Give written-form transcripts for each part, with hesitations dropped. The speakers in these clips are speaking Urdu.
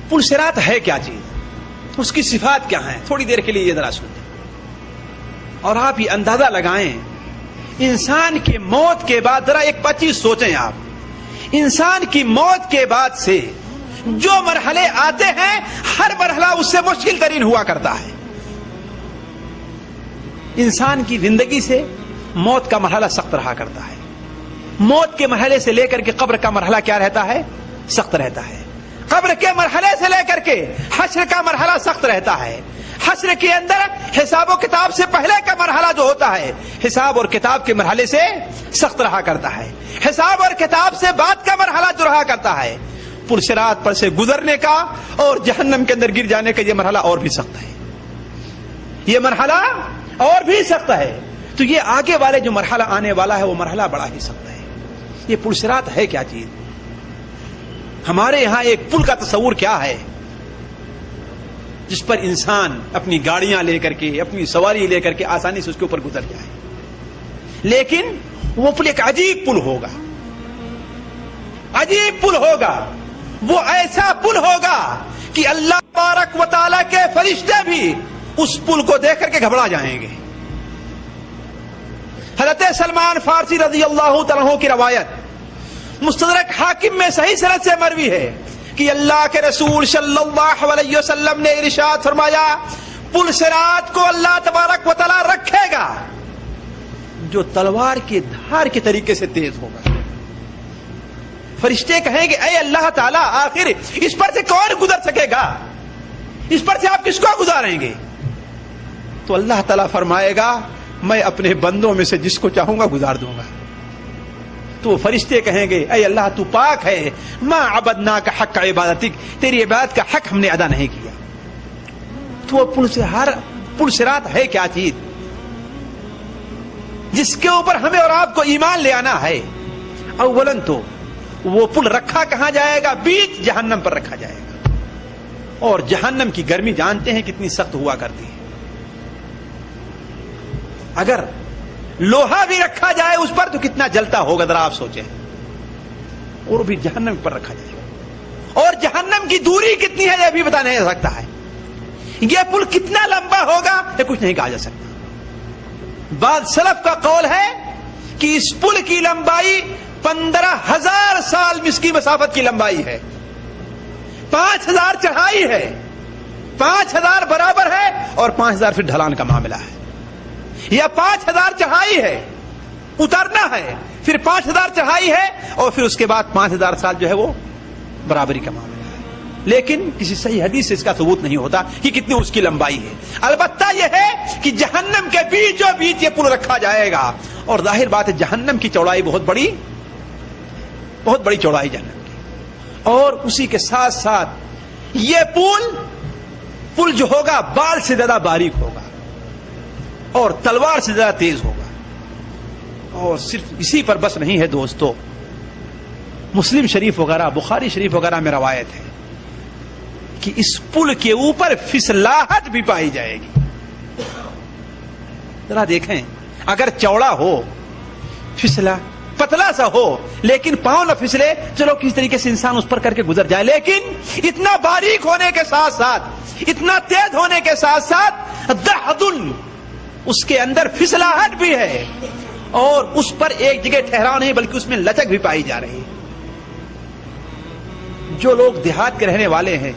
پل صراط ہے کیا چیز، اس کی صفات کیا ہیں، تھوڑی دیر کے لیے یہ ذرا سنیں اور آپ یہ اندازہ لگائیں انسان کی موت کے بعد. ذرا ایک بات چیز سوچیں آپ، انسان کی موت کے بعد سے جو مرحلے آتے ہیں ہر مرحلہ اس سے مشکل ترین ہوا کرتا ہے. انسان کی زندگی سے موت کا مرحلہ سخت رہا کرتا ہے. موت کے مرحلے سے لے کر کے قبر کا مرحلہ کیا رہتا ہے؟ سخت رہتا ہے. قبر کے مرحلے سے لے کر کے حشر کا مرحلہ سخت رہتا ہے. حشر کے اندر حساب و کتاب سے پہلے کا مرحلہ جو ہوتا ہے حساب اور کتاب کے مرحلے سے سخت رہا کرتا ہے. حساب اور کتاب سے بعد کا مرحلہ جو رہا کرتا ہے پل صراط پر سے گزرنے کا اور جہنم کے اندر گر جانے کا یہ مرحلہ اور بھی سخت ہے. یہ مرحلہ اور بھی سخت ہے. تو یہ آگے والے جو مرحلہ آنے والا ہے وہ مرحلہ بڑا ہی سخت ہے. یہ پل صراط ہے کیا چیز؟ ہمارے یہاں ایک پل کا تصور کیا ہے جس پر انسان اپنی گاڑیاں لے کر کے اپنی سواری لے کر کے آسانی سے اس کے اوپر گزر جائے. لیکن وہ پل ایک عجیب پل ہوگا، عجیب پل ہوگا. وہ ایسا پل ہوگا کہ اللہ تبارک و تعالیٰ کے فرشتے بھی اس پل کو دیکھ کر کے گھبرا جائیں گے. حضرت سلمان فارسی رضی اللہ تعالیٰ عنہ کی روایت مستدرک حاکم میں صحیح سند سے مروی ہے کہ اللہ کے رسول صلی اللہ علیہ وسلم نے ارشاد فرمایا پل صراط کو اللہ تبارک و تعالیٰ رکھے گا جو تلوار کے دھار کے طریقے سے تیز ہوگا. فرشتے کہیں گے اے اللہ تعالیٰ آخر اس پر سے کون گزر سکے گا، اس پر سے آپ کس کو گزاریں گے؟ تو اللہ تعالیٰ فرمائے گا میں اپنے بندوں میں سے جس کو چاہوں گا گزار دوں گا. تو فرشتے کہیں گے اے اللہ تو پاک ہے، ما عبدناک حق عبادتک، تیری عبادت کا حق ہم نے ادا نہیں کیا. تو پل صراط ہے کیا چیز جس کے اوپر ہمیں اور آپ کو ایمان لے آنا ہے؟ اولاً تو وہ پل رکھا کہاں جائے گا؟ بیچ جہنم پر رکھا جائے گا. اور جہنم کی گرمی جانتے ہیں کتنی سخت ہوا کرتی ہے. اگر لوہا بھی رکھا جائے اس پر تو کتنا جلتا ہوگا ذرا آپ سوچیں. اور بھی جہنم پر رکھا جائے گا. اور جہنم کی دوری کتنی ہے یہ بھی بتا نہیں سکتا ہے. یہ پل کتنا لمبا ہوگا یہ کچھ نہیں کہا جا سکتا. بعض سلف کا قول ہے کہ اس پل کی لمبائی 15,000 سال اس کی مسافت کی لمبائی ہے. 5,000 چڑھائی ہے، 5,000 برابر ہے اور 5,000 پھر ڈھلان کا معاملہ ہے. یا 5,000 چڑھائی ہے اترنا ہے، پھر 5,000 چڑھائی ہے اور پھر اس کے بعد 5,000 سال جو ہے وہ برابری کا معاملہ ہے. لیکن کسی صحیح حدیث سے اس کا ثبوت نہیں ہوتا کہ کتنی اس کی لمبائی ہے. البتہ یہ ہے کہ جہنم کے بیچوں بیچ یہ پل رکھا جائے گا. اور ظاہر بات ہے جہنم کی چوڑائی بہت بڑی چوڑائی جہنم کی. اور اسی کے ساتھ ساتھ یہ پل جو ہوگا بال سے زیادہ باریک ہوگا اور تلوار سے زیادہ تیز ہوگا. اور صرف اسی پر بس نہیں ہے دوستو، مسلم شریف وغیرہ بخاری شریف وغیرہ میں روایت ہے کہ اس پل کے اوپر پھسلاہٹ بھی پائی جائے گی. ذرا دیکھیں اگر چوڑا ہو پھسلا پتلا سا ہو لیکن پاؤں نہ پھسلے چلو کس طریقے سے انسان اس پر کر کے گزر جائے. لیکن اتنا باریک ہونے کے ساتھ ساتھ اتنا تیز ہونے کے ساتھ ساتھ دہدن اس کے اندر پھسلاہٹ بھی ہے اور اس پر ایک جگہ ٹھہراؤ نہیں بلکہ اس میں لچک بھی پائی جا رہی ہے. جو لوگ دیہات کے رہنے والے ہیں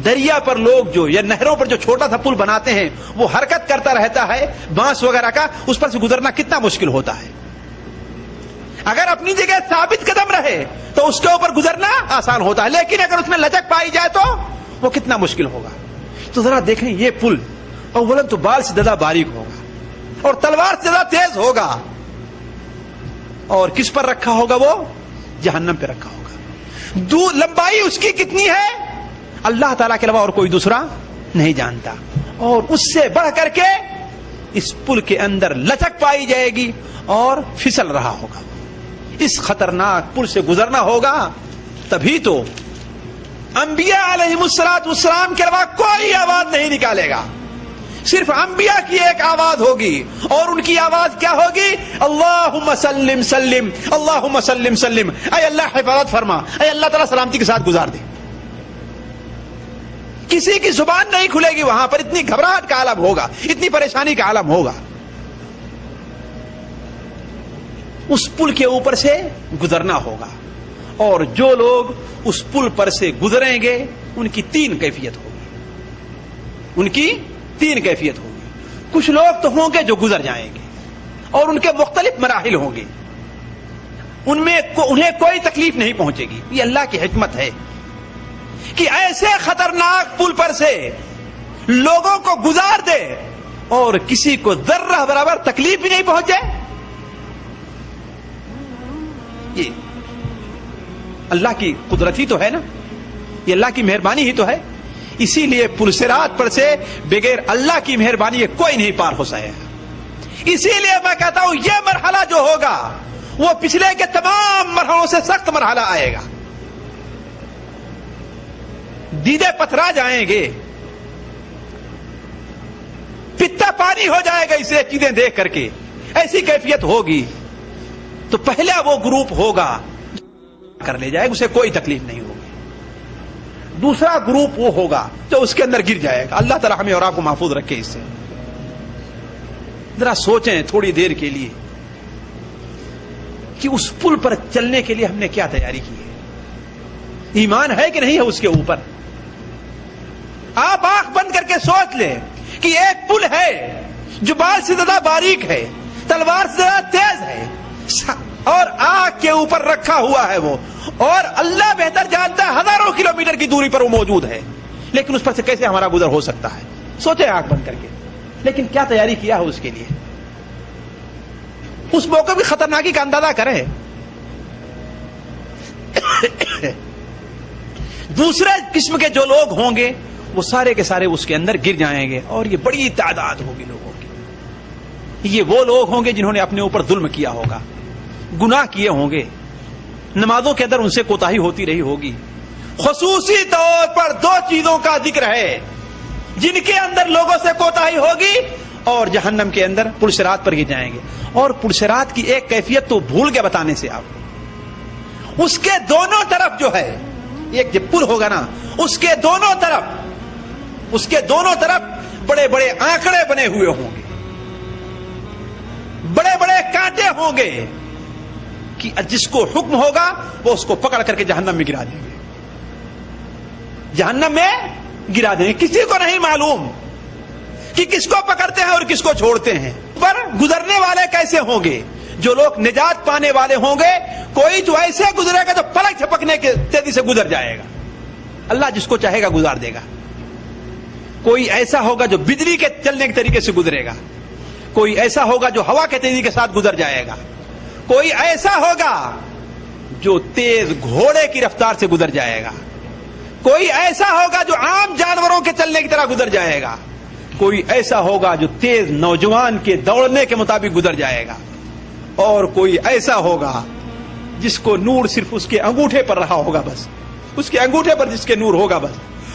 دریا پر لوگ جو یا نہروں پر جو چھوٹا سا پل بناتے ہیں وہ حرکت کرتا رہتا ہے بانس وغیرہ کا، اس پر سے گزرنا کتنا مشکل ہوتا ہے. اگر اپنی جگہ ثابت قدم رہے تو اس کے اوپر گزرنا آسان ہوتا ہے، لیکن اگر اس میں لچک پائی جائے تو وہ کتنا مشکل ہوگا. تو ذرا دیکھیں یہ پل اولاً تو بال سے زیادہ باریک ہوگا اور تلوار سے زیادہ تیز ہوگا. اور کس پر رکھا ہوگا؟ وہ جہنم پہ رکھا ہوگا. لمبائی اس کی کتنی ہے اللہ تعالیٰ کے علاوہ اور کوئی دوسرا نہیں جانتا. اور اس سے بڑھ کر کے اس پل کے اندر لچک پائی جائے گی اور پھسل رہا ہوگا. اس خطرناک پل سے گزرنا ہوگا تبھی تو انبیاء علیہم السلام کے علاوہ کوئی آواز نہیں نکالے گا. صرف انبیاء کی ایک آواز ہوگی اور ان کی آواز کیا ہوگی؟ اللہم سلم سلم، اللہم سلم سلم. اے اللہ حفاظت فرما، اے اللہ تعالیٰ سلامتی کے ساتھ گزار دے. کسی کی زبان نہیں کھلے گی وہاں پر، اتنی گھبراہٹ کا عالم ہوگا، اتنی پریشانی کا عالم ہوگا. اس پل کے اوپر سے گزرنا ہوگا، اور جو لوگ اس پل پر سے گزریں گے ان کی 3 کیفیت ہوگی. ان کی 3 کیفیت ہوگی. کچھ لوگ تو ہوں گے جو گزر جائیں گے اور ان کے مختلف مراحل ہوں گے، ان میں انہیں کوئی تکلیف نہیں پہنچے گی. یہ اللہ کی حکمت ہے کہ ایسے خطرناک پل پر سے لوگوں کو گزار دے اور کسی کو ذرہ برابر تکلیف بھی نہیں پہنچے. یہ اللہ کی قدرت ہی تو ہے نا، یہ اللہ کی مہربانی ہی تو ہے. اسی لیے پل صراط پر سے بغیر اللہ کی مہربانی کوئی نہیں پار ہو سکے. اسی لیے میں کہتا ہوں یہ مرحلہ جو ہوگا وہ پچھلے کے تمام مرحلوں سے سخت مرحلہ آئے گا. دیدے پتھرا جائیں گے، پتا پانی ہو جائے گا اسے چیزیں دیکھ کر کے. ایسی کیفیت ہوگی تو پہلا وہ گروپ ہوگا کر لے جائے گا، اسے کوئی تکلیف نہیں ہوگی. دوسرا گروپ وہ ہوگا جو اس کے اندر گر جائے گا. اللہ تعالیٰ ہمیں اور آپ کو محفوظ رکھے اس سے. ذرا سوچیں تھوڑی دیر کے لیے کہ اس پل پر چلنے کے لیے ہم نے کیا تیاری کی ہے. ایمان ہے کہ نہیں ہے اس کے اوپر؟ آپ آنکھ بند کر کے سوچ لیں کہ ایک پل ہے جو بال سے زیادہ باریک ہے، تلوار سے زیادہ تیز ہے، اور آگ کے اوپر رکھا ہوا ہے وہ، اور اللہ بہتر جانتا ہے ہزاروں کلومیٹر کی دوری پر وہ موجود ہے، لیکن اس پر سے کیسے ہمارا گزر ہو سکتا ہے؟ سوچیں آنکھ بند کر کے. لیکن کیا تیاری کیا ہے اس کے لیے؟ اس موقع بھی خطرناکی کا اندازہ کریں. دوسرے قسم کے جو لوگ ہوں گے وہ سارے کے سارے اس کے اندر گر جائیں گے، اور یہ بڑی تعداد ہوگی لوگوں کی. یہ وہ لوگ ہوں گے جنہوں نے اپنے اوپر ظلم کیا ہوگا، گناہ کیے ہوں گے، نمازوں کے اندر ان سے کوتاہی ہوتی رہی ہوگی. خصوصی طور پر 2 چیزوں کا ذکر ہے جن کے اندر لوگوں سے کوتاہی ہوگی اور جہنم کے اندر پل صراط پر گر جائیں گے. اور پل صراط کی ایک کیفیت تو بھول کے بتانے سے آپ کو، اس کے دونوں طرف جو ہے، ایک جب پل ہوگا نا، اس کے دونوں طرف بڑے بڑے آنکڑے بنے ہوئے ہوں گے، بڑے بڑے کانٹے ہوں گے کہ جس کو حکم ہوگا وہ اس کو پکڑ کر کے جہنم میں گرا دیں گے. جہنم میں گرا دیں گے. کسی کو نہیں معلوم کہ کس کو پکڑتے ہیں اور کس کو چھوڑتے ہیں. پر گزرنے والے کیسے ہوں گے؟ جو لوگ نجات پانے والے ہوں گے، کوئی جو ایسے گزرے گا تو پلک جھپکنے کے تیزی سے گزر جائے گا. اللہ جس کو چاہے گا گزار دے گا. کوئی ایسا ہوگا جو بجلی کے چلنے کے طریقے سے گزرے گا، کوئی ایسا ہوگا جو ہوا کے تیزی کے ساتھ گزر جائے گا، کوئی ایسا ہوگا جو تیز گھوڑے کی رفتار سے گزر جائے گا، کوئی ایسا ہوگا جو عام جانوروں کے چلنے کی طرح گزر جائے گا، کوئی ایسا ہوگا جو تیز نوجوان کے دوڑنے کے مطابق گزر جائے گا، اور کوئی ایسا ہوگا جس کو نور صرف اس کے انگوٹھے پر رہا ہوگا، بس اس کے انگوٹھے پر جس کے نور ہوگا، بس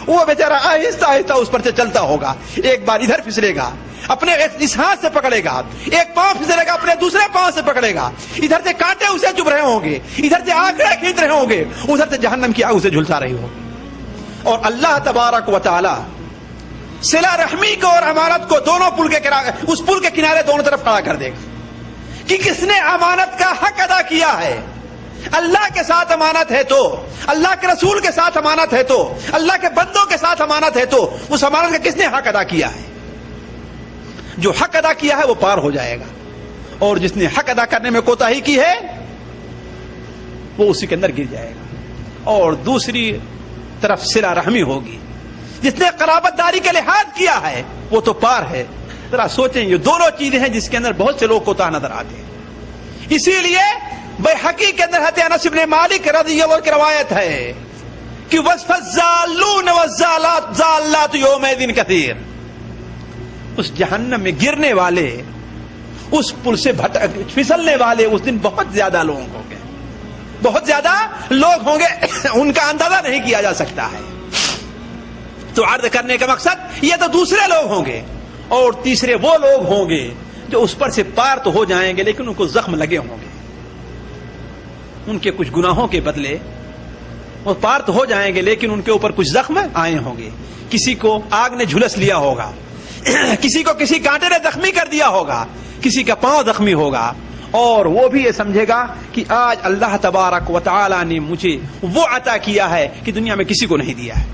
وہ بیچارہ آہستہ آہستہ اس پر سے چلتا ہوگا. ایک بار ادھر پھسلے گا، اپنے اس ہاتھ سے پکڑے گا، ایک پاؤں پھسلے گا اپنے دوسرے پاؤں سے پکڑے گا، ادھر سے کانٹے اسے چبھ رہے ہوں گے، ادھر سے آنکڑے کھینچ رہے ہوں گے، ادھر سے جہنم کی آگ اسے جھلسا رہی ہوگی. اور اللہ تبارک و تعالی صلہ رحمی کو اور امانت کو دونوں اس پل کے کنارے دونوں طرف کھڑا کر دے گا کہ کس نے امانت کا حق ادا کیا ہے. اللہ کے ساتھ امانت ہے تو، اللہ کے رسول کے ساتھ امانت ہے تو، اللہ کے بندوں کے ساتھ امانت ہے تو اس امانت کا کس نے حق ادا کیا ہے؟ جو حق ادا کیا ہے وہ پار ہو جائے گا، اور جس نے حق ادا کرنے میں کوتاہی کی ہے وہ اسی کے اندر گر جائے گا. اور دوسری طرف صلہ رحمی ہوگی، جس نے قرابت داری کا لحاظ کیا ہے وہ تو پار ہے. ذرا سوچیں، یہ دونوں چیزیں ہیں جس کے اندر بہت سے لوگ کوتاہ نظر آتے ہیں. اسی لیے بیہقی کے اندر حضرت انس بن مالک رضی اللہ عنہ کی روایت ہے کہ وصف الضالون والضالات ضالات یومئذ کثیر. اس جہنم میں گرنے والے، اس پل سے پھسلنے والے اس دن بہت زیادہ لوگ ہوں گے، بہت زیادہ لوگ ہوں گے، ان کا اندازہ نہیں کیا جا سکتا ہے. تو عرض کرنے کا مقصد یہ تو دوسرے لوگ ہوں گے، اور تیسرے وہ لوگ ہوں گے جو اس پر سے پار تو ہو جائیں گے لیکن ان کو زخم لگے ہوں گے. ان کے کچھ گناہوں کے بدلے وہ پار تو ہو جائیں گے لیکن ان کے اوپر کچھ زخم آئے ہوں گے. کسی کو آگ نے جھلس لیا ہوگا, کسی کو کسی کانٹے نے زخمی کر دیا ہوگا, کسی کا پاؤں زخمی ہوگا, اور وہ بھی یہ سمجھے گا کہ آج اللہ تبارک و تعالی نے مجھے وہ عطا کیا ہے کہ دنیا میں کسی کو نہیں دیا ہے.